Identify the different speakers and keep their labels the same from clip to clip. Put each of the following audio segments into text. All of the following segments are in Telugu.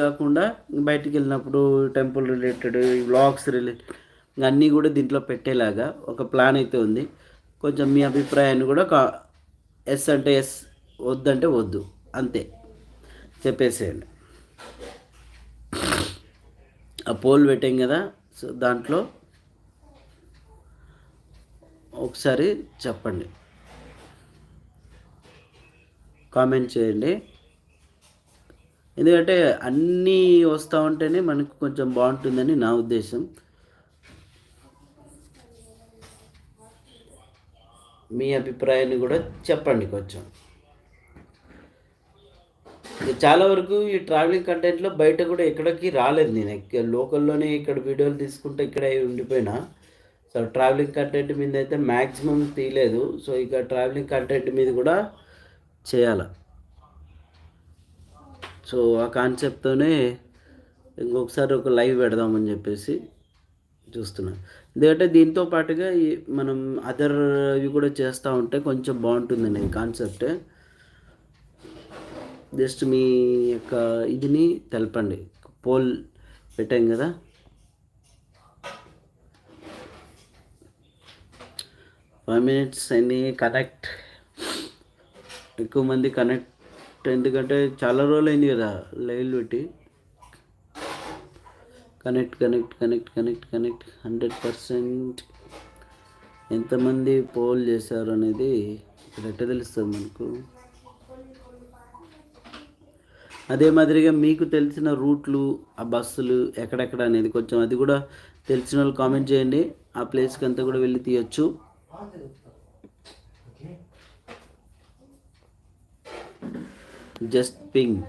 Speaker 1: కాకుండా బయటికి వెళ్ళినప్పుడు టెంపుల్ రిలేటెడ్, వ్లాగ్స్ రిలేటెడ్ అన్నీ కూడా దీంట్లో పెట్టేలాగా ఒక ప్లాన్ అయితే ఉంది. కొంచెం మీ అభిప్రాయాన్ని కూడా ఎస్ అంటే ఎస్, వద్దంటే వద్దు, అంతే చెప్పేసేయండి. ఆ పోల్ పెట్టాం కదా, సో దాంట్లో ఒకసారి చెప్పండి, కామెంట్ చేయండి. ఎందుకంటే అన్నీ వస్తూ ఉంటేనే మనకు కొంచెం బాగుంటుందని నా ఉద్దేశం. మీ అభిప్రాయాన్ని కూడా చెప్పండి కొంచెం. చాలా వరకు ఈ ట్రావెలింగ్ కంటెంట్లో బయట కూడా ఎక్కడికి రాలేదు. నేను లోకల్లోనే ఇక్కడ వీడియోలు తీసుకుంటే ఇక్కడే ఉండిపోయినా. సో ట్రావెలింగ్ కంటెంట్ మీద అయితే మ్యాక్సిమం తీయలేదు. సో ఇక ట్రావెలింగ్ కంటెంట్ మీద కూడా చేయాల. సో ఆ కాన్సెప్ట్తోనే ఇంకొకసారి ఒక లైవ్ పెడదామని చెప్పేసి చూస్తున్నాను. ఎందుకంటే దీంతో పాటుగా మనం అదర్ ఇవి కూడా చేస్తూ ఉంటే కొంచెం బాగుంటుందండి ఈ కాన్సెప్ట్. జస్ట్ మీ యొక్క ఇదిని తెలపండి. పోల్ పెట్టాం కదా, ఫైవ్ మినిట్స్ అన్ని కనెక్ట్, ఎక్కువ మంది కనెక్ట్, ఎందుకంటే చాలా రోజులు అయింది కదా లైవ్లు పెట్టి. కనెక్ట్ 100%. ఎంతమంది పోల్ చేశారు అనేది ఎట్లా తెలుస్తుంది మనకు. అదే మాదిరిగా మీకు తెలిసిన రూట్లు, ఆ బస్సులు ఎక్కడెక్కడ అనేది కొంచెం అది కూడా తెలిసిన వాళ్ళు కామెంట్ చేయండి. ఆ ప్లేస్కి అంతా కూడా వెళ్ళి తీయచ్చు. Just ping.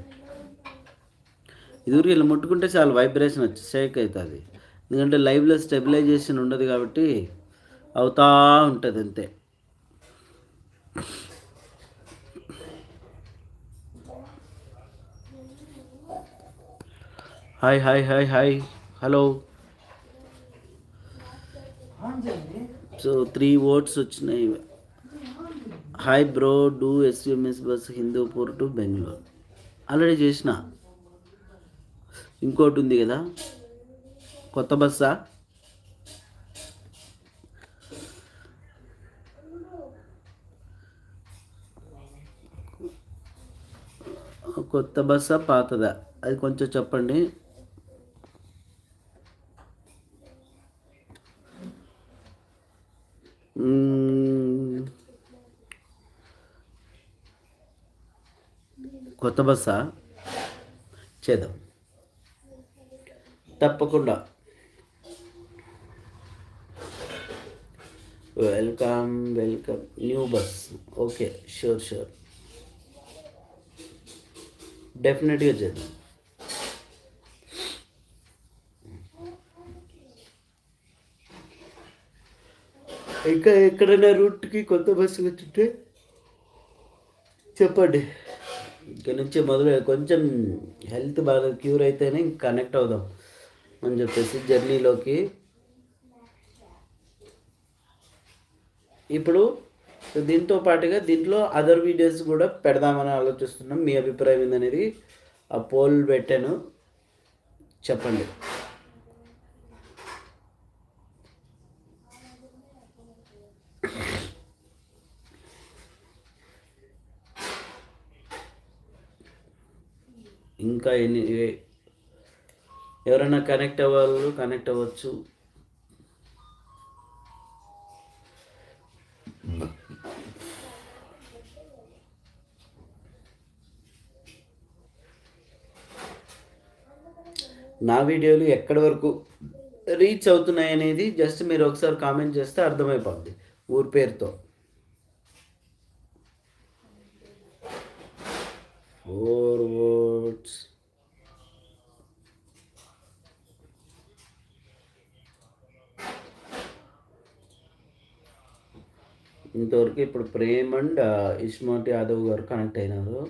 Speaker 1: ఇదివరకు ఇలా ముట్టుకుంటే చాలా వైబ్రేషన్ వచ్చి షేక్ అవుతుంది. ఎందుకంటే లైవ్లో స్టెబిలైజేషన్ ఉండదు కాబట్టి అవుతా ఉంటుంది అంతే. Hi hi hi hi, hello. So 3 votes వచ్చినాయి. Hi bro, do SUMS bus Hindupur to Bengaluru. Already చేసిన. ఇంకోటి ఉంది కదా కొత్త బస్సా, కొత్త బస్సా పాతదా అది కొంచెం చెప్పండి. కొత్త బస్సా చేద్దాం తప్పకుండా. Welcome new bus. Okay, sure డెఫినెట్గా చేద్దాం. ఇంకా ఎక్కడైనా రూట్కి కొత్త బస్సు వచ్చింటే చెప్పండి. ఇక్కడ నుంచి మొదలు కొంచెం హెల్త్ బాగా క్యూర్ అయితేనే కనెక్ట్ అవుదాం అని చెప్పేసి జర్నీలోకి. ఇప్పుడు దీంతో పాటుగా దీంట్లో అదర్ వీడియోస్ కూడా పెడదామని ఆలోచిస్తున్నాం. మీ అభిప్రాయం ఏందనేది ఆ పోల్ పెట్టాను, చెప్పండి. ఇంకా ఎవరైనా కనెక్ట్ అవ్వాలి, కనెక్ట్ అవ్వచ్చు. నా వీడియోలు ఎక్కడి వరకు రీచ్ అవుతున్నాయి అనేది జస్ట్ మీరు ఒకసారి కామెంట్ చేస్తే అర్థమైపోద్ది ఊరి పేరుతో. 4 votes. ఇంతవరకు ఇప్పుడు ప్రేమ్ అండ్ ఇస్మార్ట్ యాదవ్ గారు కనెక్ట్ అయినారు.